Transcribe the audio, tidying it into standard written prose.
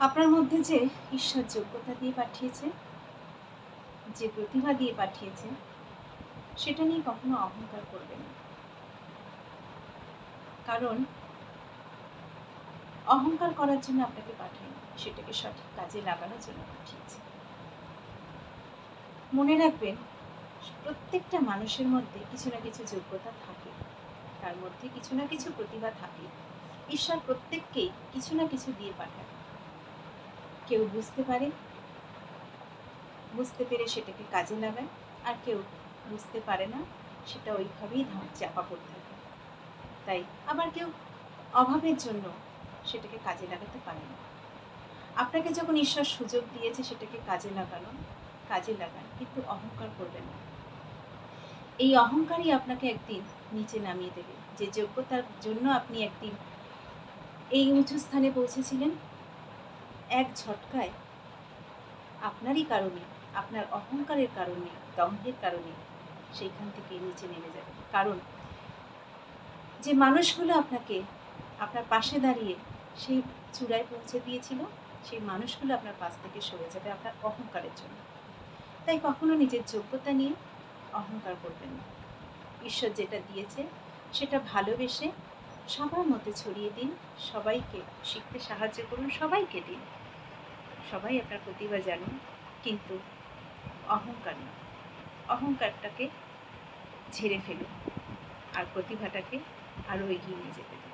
আপনার মধ্যে যে ঈশ্বর যোগ্যতা দিয়ে পাঠিয়েছে, যে প্রতিভা দিয়ে পাঠিয়েছে, সেটা নিয়ে কখনো অহংকার করবেন না। কারণ অহংকার করার জন্য আপনাকে পাঠায়নি, সেটাকে সঠিক কাজে লাগানোর জন্য পাঠিয়েছে। মনে রাখবেন, প্রত্যেকটা মানুষের মধ্যে কিছু না কিছু যোগ্যতা থাকে, তার মধ্যে কিছু না কিছু প্রতিভা থাকে। ঈশ্বর প্রত্যেককেই কিছু না কিছু দিয়ে পাঠায়। কেউ বুঝতে পারে, বুঝতে পেরে সেটাকে কাজে লাগায়, আর কেউ বুঝতে পারে না, সেটা ওইভাবেই চাপা পড়ে থাকে। তাই আবার কেউ অভাবের জন্য সেটাকে কাজে লাগাতে পারে না। আপনাকে যখন ঈশ্বর সুযোগ দিয়েছে সেটাকে কাজে লাগান, কিন্তু অহংকার করবেন না। এই অহংকারই আপনাকে একদিন নিচে নামিয়ে দেবে। যে যোগ্যতার জন্য আপনি একদিন এই উঁচু স্থানে পৌঁছেছিলেন, এক ঝটকায় আপনারই কারণে, আপনার অহংকারের কারণে, দম্ভের কারণে সেইখান থেকে নিচে নেমে যাবে। কারণ যে মানুষগুলো আপনাকে আপনার পাশে দাঁড়িয়ে সেই চূড়ায় পৌঁছে দিয়েছিল, সেই মানুষগুলো আপনার পাশ থেকে সরে যাবে আপনার অহংকারের জন্য। তাই কখনো নিজের যোগ্যতা নিয়ে অহংকার করবেন না। ঈশ্বর যেটা দিয়েছে সেটা ভালোবেসে সবার মধ্যে ছড়িয়ে দিন, সবাইকে শিখতে সাহায্য করুন, সবাইকে দিন, সবাই আপনার প্রতিভা জানুন, কিন্তু অহংকার না। অহংকারটাকে ঝেড়ে ফেলুন আর প্রতিভাটাকে আরও এগিয়ে নিয়ে যেতে দিন।